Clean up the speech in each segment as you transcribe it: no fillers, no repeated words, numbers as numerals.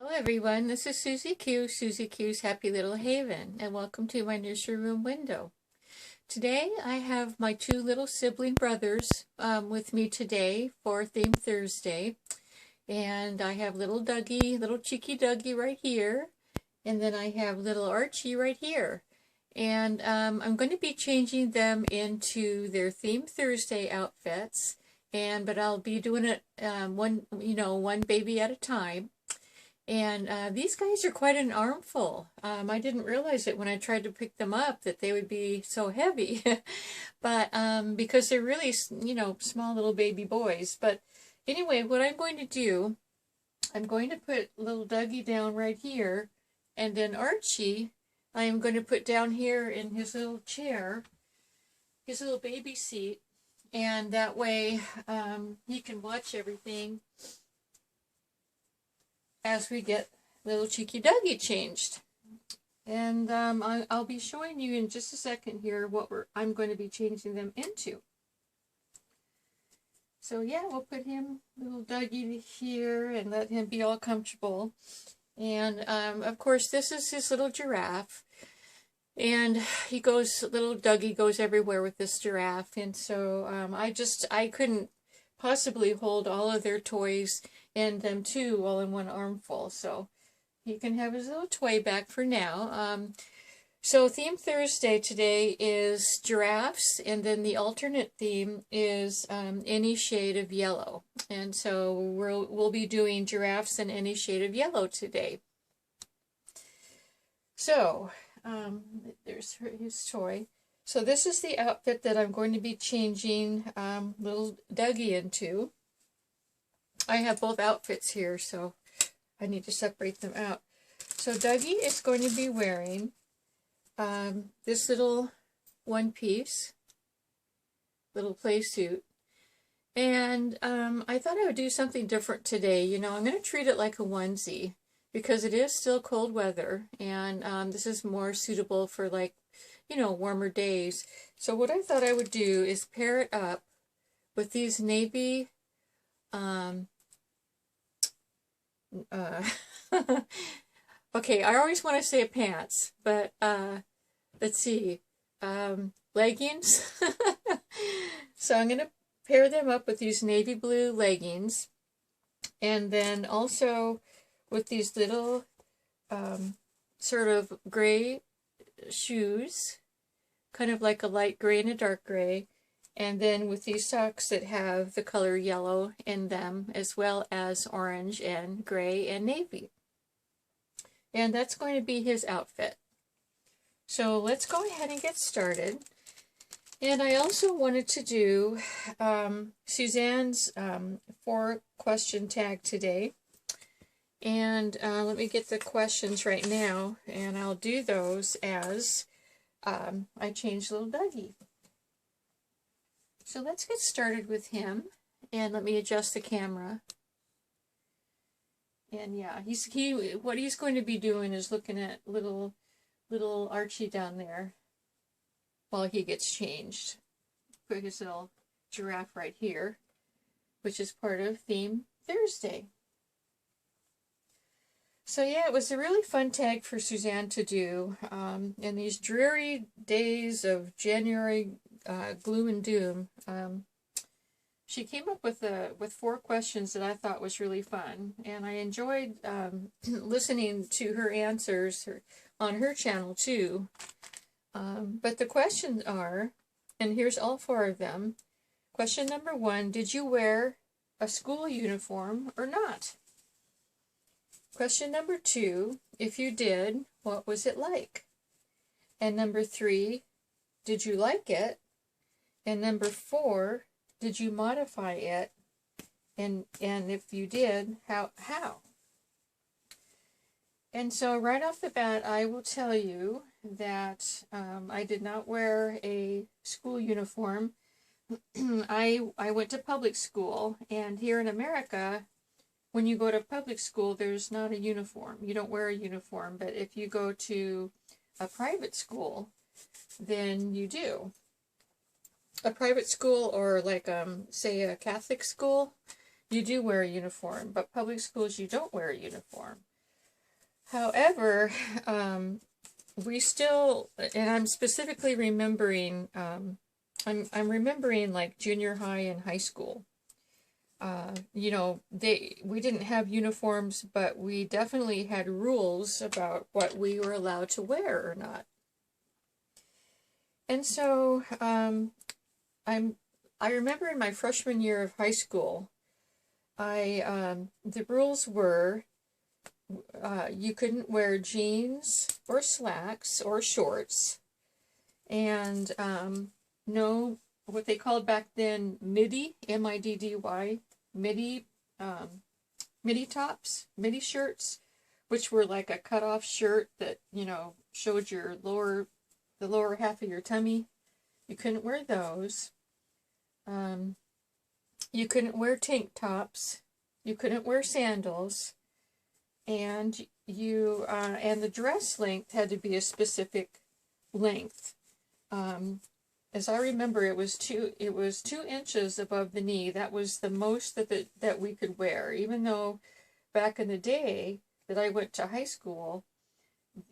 Hello everyone, this is Susie Q's Happy Little Haven, and welcome to my nursery room window. Today I have my two little sibling brothers with me today for Theme Thursday, and I have little Dougie, little cheeky Dougie right here, and then I have little Archie right here. And I'm going to be changing them into their Theme Thursday outfits, but I'll be doing it one baby at a time. And these guys are quite an armful. I didn't realize it when I tried to pick them up that they would be so heavy. But because they're really, small little baby boys. But anyway, what I'm going to do, I'm going to put little Dougie down right here. And then Archie, I am going to put down here in his little chair, his little baby seat. And that way he can watch everything as we get little cheeky Dougie changed. And I'll be showing you in just a second here what I'm going to be changing them into. So yeah, we'll put him, little Dougie, here and let him be all comfortable. And of course this is his little giraffe. And little Dougie goes everywhere with this giraffe. And so I couldn't possibly hold all of their toys and them too all in one armful, so he can have his little toy back for now. So Theme Thursday today is giraffes, and then the alternate theme is any shade of yellow, and so we'll be doing giraffes in any shade of yellow today. So there's his toy. So this is the outfit that I'm going to be changing little Dougie into. I have both outfits here, so I need to separate them out. So Dougie is going to be wearing this little one-piece, little play suit. And I thought I would do something different today. I'm going to treat it like a onesie because it is still cold weather, and this is more suitable for warmer days. So what I thought I would do is pair it up with these navy okay, I always want to say pants, but let's see, leggings. So I'm going to pair them up with these navy blue leggings, and then also with these little sort of gray shoes, kind of like a light gray and a dark gray, and then with these socks that have the color yellow in them, as well as orange and gray and navy. And that's going to be his outfit. So let's go ahead and get started. And I also wanted to do Suzanne's 4-question tag today. And let me get the questions right now, and I'll do those as I change little Dougie. So let's get started with him, and let me adjust the camera. And yeah, what he's going to be doing is looking at little Archie down there while he gets changed. Put his little giraffe right here, which is part of Theme Thursday. So yeah, it was a really fun tag for Suzanne to do. In these dreary days of January gloom and doom, she came up with 4 questions that I thought was really fun, and I enjoyed listening to her answers on her channel too. But the questions are, and here's all 4 of them. Question number 1, did you wear a school uniform or not? Question number 2, if you did, what was it like? And number 3, did you like it? And number 4, did you modify it? And if you did, how? And so right off the bat, I will tell you that I did not wear a school uniform. I went to public school, and here in America, when you go to public school, there's not a uniform. You don't wear a uniform, but if you go to a private school, then you do. A private school, or like, say, a Catholic school, you do wear a uniform, but public schools, you don't wear a uniform. However, we still, and I'm specifically remembering, I'm remembering like junior high and high school. You know, we didn't have uniforms, but we definitely had rules about what we were allowed to wear or not. And so, I remember in my freshman year of high school, the rules were, you couldn't wear jeans or slacks or shorts, and no, what they called back then midi, M-I-D-D-Y, midi, midi tops, midi shirts, which were like a cut-off shirt that, you know, showed your the lower half of your tummy. You couldn't wear those. You couldn't wear tank tops. You couldn't wear sandals. And and the dress length had to be a specific length. As I remember, it was 2 inches above the knee. That was the most that we could wear. Even though back in the day that I went to high school,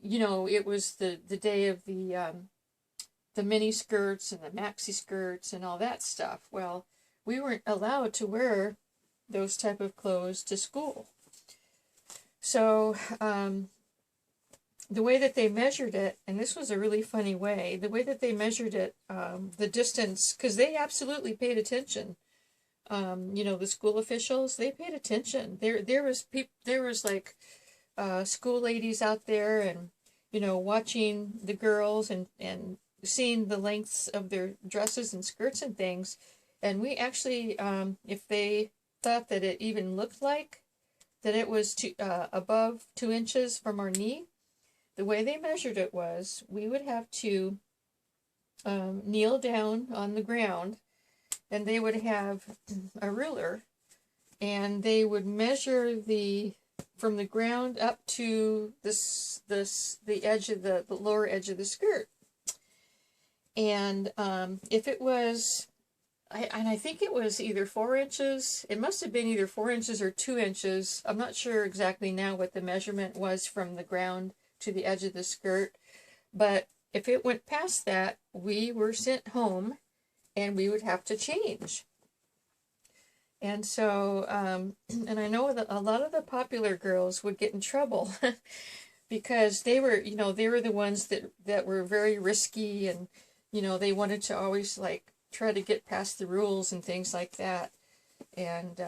you know, it was the day of the mini skirts and the maxi skirts and all that stuff. Well, we weren't allowed to wear those type of clothes to school. So, the way that they measured it, and this was a really funny way, the way that they measured it, the distance, because they absolutely paid attention. You know, the school officials, they paid attention. There was like school ladies out there, and you know, watching the girls and seeing the lengths of their dresses and skirts and things. And we actually, if they thought that it even looked like that it was above 2 inches from our knee, the way they measured it was we would have to kneel down on the ground, and they would have a ruler, and they would measure from the ground up to the edge of the lower edge of the skirt. And if it was, I think it was either 4 inches, it must have been either 4 inches or 2 inches. I'm not sure exactly now what the measurement was from the ground to the edge of the skirt, but if it went past that, we were sent home and we would have to change. And so, and I know that a lot of the popular girls would get in trouble because they were, you know, they were the ones that were very risky, and, you know, they wanted to always like try to get past the rules and things like that. And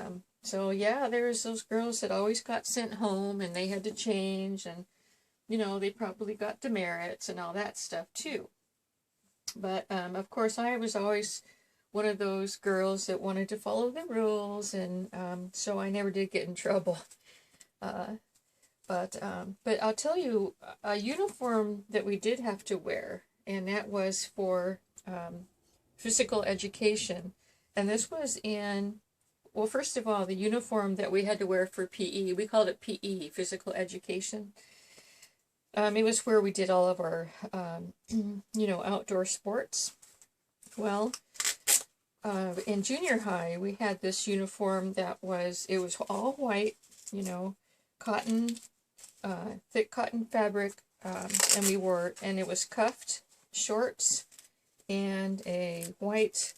so, yeah, there was those girls that always got sent home and they had to change, and, you know, they probably got demerits and all that stuff too. But, of course, I was always one of those girls that wanted to follow the rules, and so I never did get in trouble. But I'll tell you, a uniform that we did have to wear, and that was for physical education. And this was in, well, first of all, the uniform that we had to wear for PE, we called it PE, physical education. It was where we did all of our, you know, outdoor sports. Well, in junior high, we had this uniform that was, it was all white, you know, cotton, thick cotton fabric, and it was cuffed shorts and a white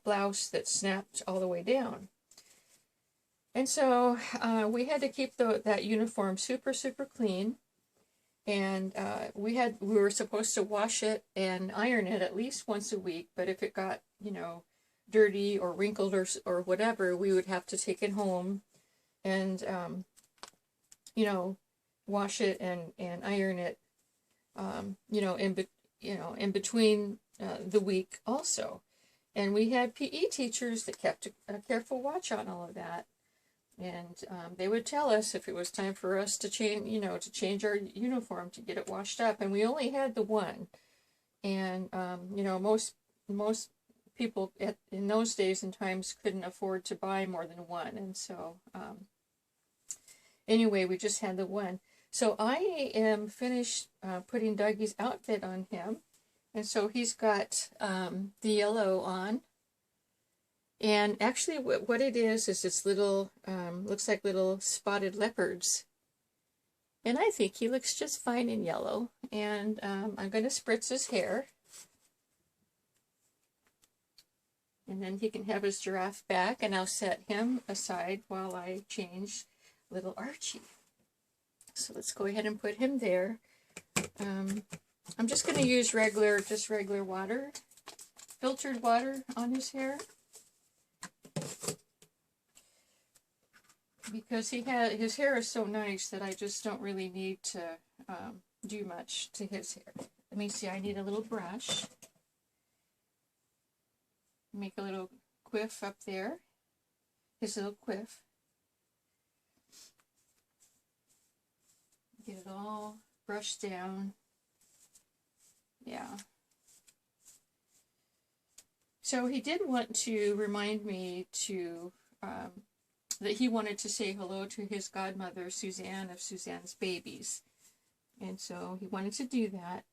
blouse that snapped all the way down. And so we had to keep that uniform super, super clean. And we were supposed to wash it and iron it at least once a week, but if it got, you know, dirty or wrinkled or whatever, we would have to take it home and, you know, wash it and iron it, you know, in between the week also. And we had PE teachers that kept a careful watch on all of that. And they would tell us if it was time for us to change, you know, to change our uniform, to get it washed up. And we only had the one. And, you know, most people in those days and times couldn't afford to buy more than one. And so, anyway, we just had the one. So I am finished putting Dougie's outfit on him. And so he's got the yellow on. And actually what it is it's little, looks like little spotted leopards And I think he looks just fine in yellow. And I'm going to spritz his hair. And then he can have his giraffe back, and I'll set him aside while I change little Archie. So let's go ahead and put him there. I'm just going to use regular water, filtered water on his hair. Because his hair is so nice that I just don't really need to do much to his hair. Let me see, I need a little brush. Make a little quiff up there. His little quiff. Get it all brushed down. Yeah. So he did want to remind me to that he wanted to say hello to his godmother, Suzanne, of Suzanne's babies. And so he wanted to do that.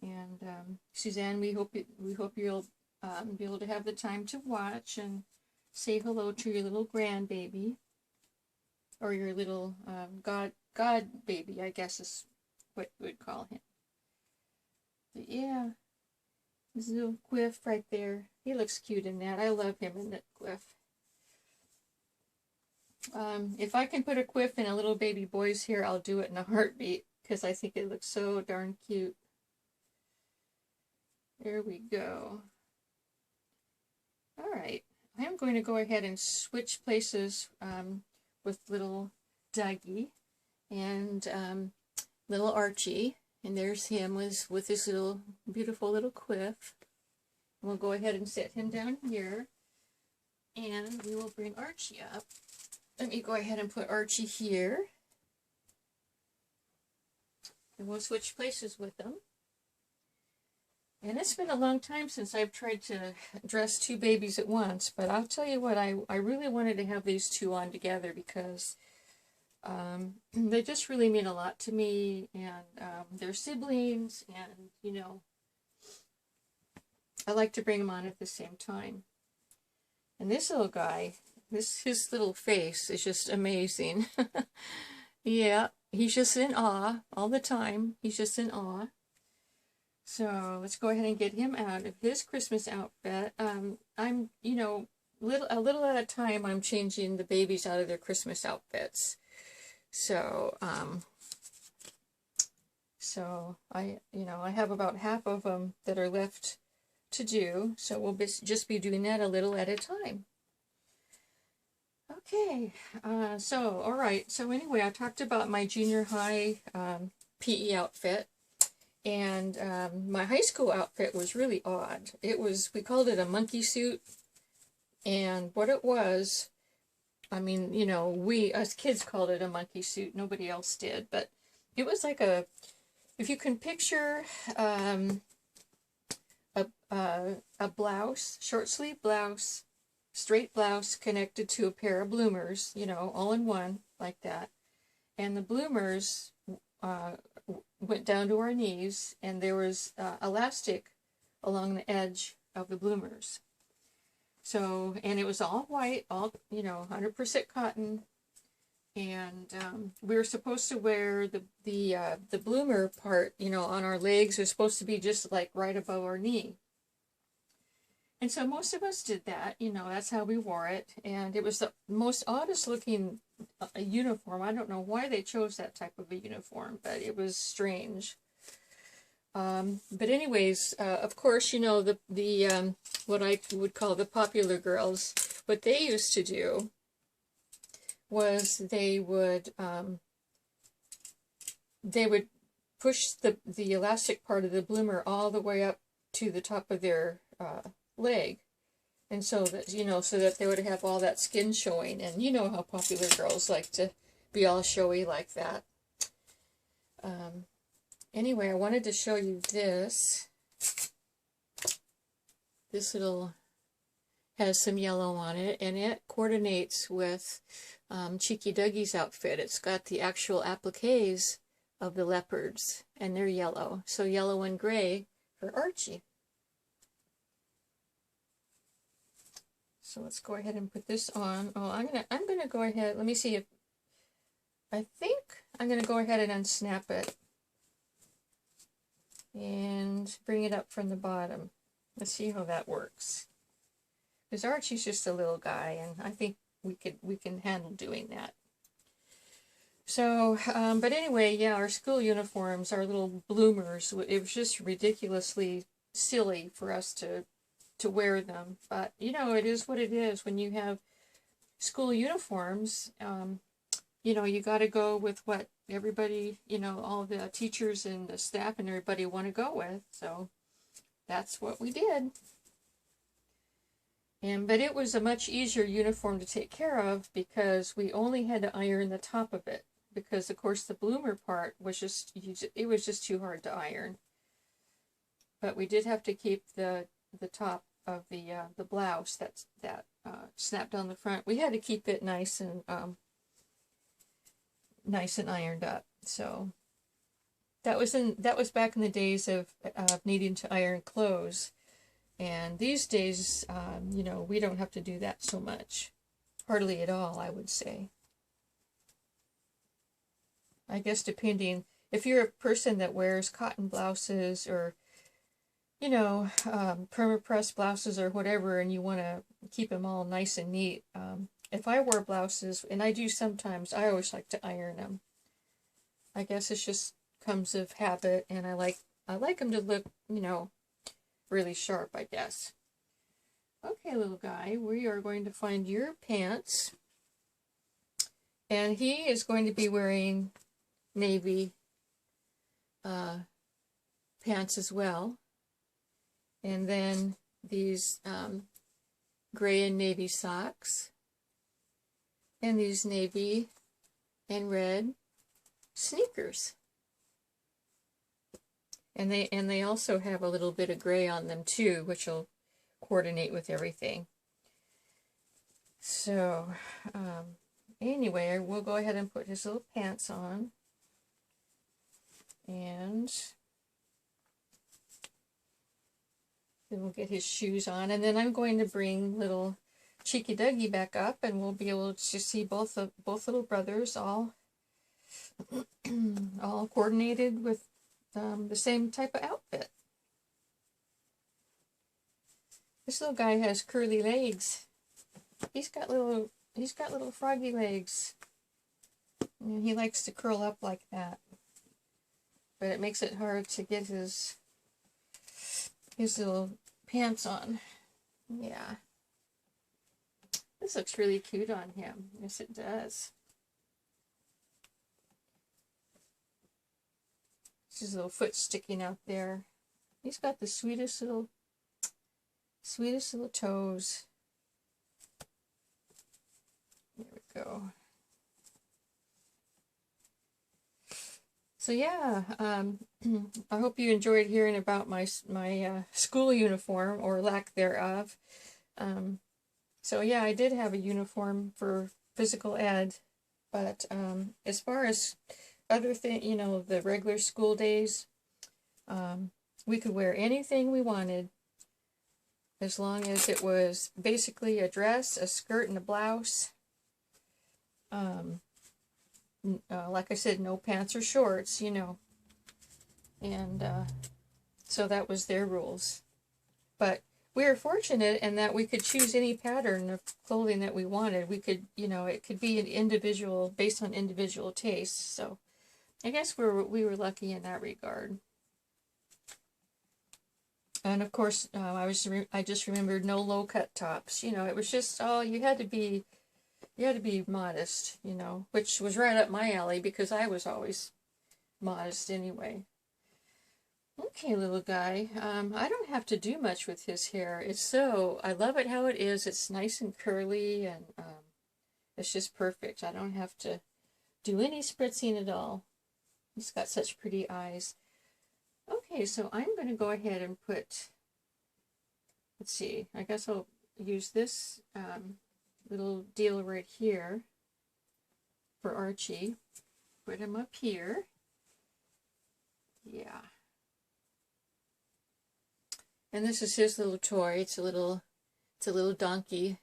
And Suzanne, we hope you'll be able to have the time to watch and say hello to your little grandbaby, or your little god baby, I guess is what we would call him. But yeah, his little quiff right there. He looks cute in that. I love him in that quiff. If I can put a quiff in a little baby boy's hair, I'll do it in a heartbeat, because I think it looks so darn cute. There we go. All right, I am going to go ahead and switch places with little Dougie and little Archie. And there's him with his little beautiful little quiff. We'll go ahead and set him down here. And we will bring Archie up. Let me go ahead and put Archie here. And we'll switch places with them. And it's been a long time since I've tried to dress two babies at once, but I'll tell you what, I really wanted to have these two on together because they just really mean a lot to me, and they're siblings, and, you know, I like to bring them on at the same time. And this little guy, his little face is just amazing. Yeah, he's just in awe all the time. He's just in awe. So let's go ahead and get him out of his Christmas outfit. I'm, you know, a little at a time, I'm changing the babies out of their Christmas outfits. So, I have about half of them that are left to do. So we'll just be doing that a little at a time. Okay. All right. So anyway, I talked about my junior high PE outfit. And my high school outfit was really odd. We called it a monkey suit. And what it was, I mean, you know, we, us kids called it a monkey suit. Nobody else did. But it was like if you can picture a blouse, short sleeve blouse, straight blouse connected to a pair of bloomers, you know, all in one, like that. And the bloomers went down to our knees, and there was elastic along the edge of the bloomers. So, and it was all white, all, you know, 100% cotton. And we were supposed to wear the bloomer part, you know, on our legs. It was supposed to be just like right above our knee. And so most of us did that, you know, that's how we wore it. And it was the most oddest looking uniform. I don't know why they chose that type of a uniform, but it was strange. But anyways, of course, you know, the what I would call the popular girls, what they used to do was they would push the elastic part of the bloomer all the way up to the top of their leg, and so that, you know, so that they would have all that skin showing. And you know how popular girls like to be all showy like that. Anyway, I wanted to show you this. This little has some yellow on it, and it coordinates with Cheeky Dougie's outfit. It's got the actual appliques of the leopards, and they're yellow. So yellow and gray for Archie. So let's go ahead and put this on. Oh, I'm gonna go ahead. Let me see if I think I'm going to go ahead and unsnap it and bring it up from the bottom. Let's see how that works. Because Archie's just a little guy, and I think we can handle doing that. So, but anyway, yeah, our school uniforms, our little bloomers, it was just ridiculously silly for us to wear them. But, you know, it is what it is. When you have school uniforms, you know, you got to go with what everybody, you know, all the teachers and the staff and everybody want to go with. So that's what we did. But it was a much easier uniform to take care of because we only had to iron the top of it. Because, of course, the bloomer part was just, it was just too hard to iron. But we did have to keep the top of the blouse that snapped on the front. We had to keep it nice and ironed up. So that was back in the days of needing to iron clothes. And these days, you know, we don't have to do that so much. Hardly at all, I would say. I guess depending, if you're a person that wears cotton blouses or, you know, perma-pressed blouses or whatever, and you want to keep them all nice and neat, if I wear blouses, and I do sometimes, I always like to iron them. I guess it just comes of habit, and I like them to look, you know, really sharp, I guess. Okay, little guy, we are going to find your pants, and he is going to be wearing navy pants as well, and then these gray and navy socks, and these navy and red sneakers, and they also have a little bit of gray on them too, which will coordinate with everything. So anyway, we'll go ahead and put his little pants on. And then we'll get his shoes on, and then I'm going to bring little Cheeky Dougie back up, and we'll be able to see both little brothers all all coordinated with the same type of outfit. This little guy has curly legs. He's got little froggy legs, and he likes to curl up like that. But it makes it hard to get his little pants on. Yeah. This looks really cute on him. Yes, it does. His little foot sticking out there. He's got the sweetest little toes. There we go. So yeah, I hope you enjoyed hearing about my school uniform, or lack thereof. So yeah, I did have a uniform for physical ed, but as far as other things, you know, the regular school days, we could wear anything we wanted, as long as it was basically a dress, a skirt, and a blouse. Like I said, no pants or shorts, you know. And so that was their rules. But we were fortunate in that we could choose any pattern of clothing that we wanted. We could, you know, it could be an individual, based on individual tastes. So I guess we were lucky in that regard. And of course, I just remembered no low-cut tops. You know, it was just, oh, you had to be modest, you know, which was right up my alley because I was always modest anyway. Okay, little guy, I don't have to do much with his hair. I love it how it is. It's nice and curly, and it's just perfect. I don't have to do any spritzing at all. He's got such pretty eyes. Okay, so I'm going to go ahead and put, let's see, I guess I'll use this little deal right here for Archie. Put him up here. Yeah. And this is his little toy. It's a little donkey.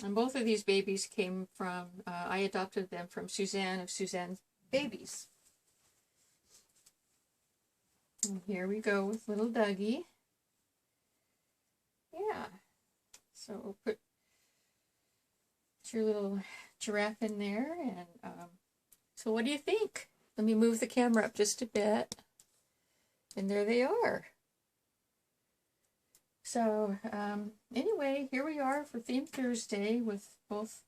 And both of these babies came from, I adopted them from Suzanne of Suzanne's Babies. And here we go with little Dougie. Yeah. So we'll put your little giraffe in there. And so what do you think? Let me move the camera up just a bit. And there they are. So anyway, here we are for Theme Thursday with both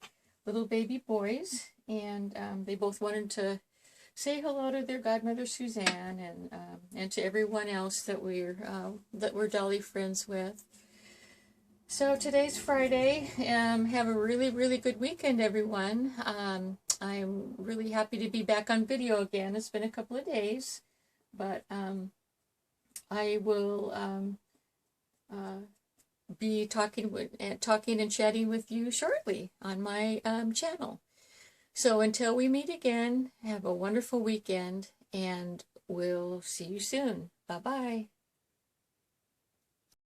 little baby boys. And they both wanted to say hello to their godmother Suzanne, and to everyone else that we're Dolly friends with. So today's Friday. Have a really, really good weekend, everyone. I'm really happy to be back on video again. It's been a couple of days, but I will be talking and chatting with you shortly on my channel. So until we meet again, have a wonderful weekend, and we'll see you soon. Bye-bye.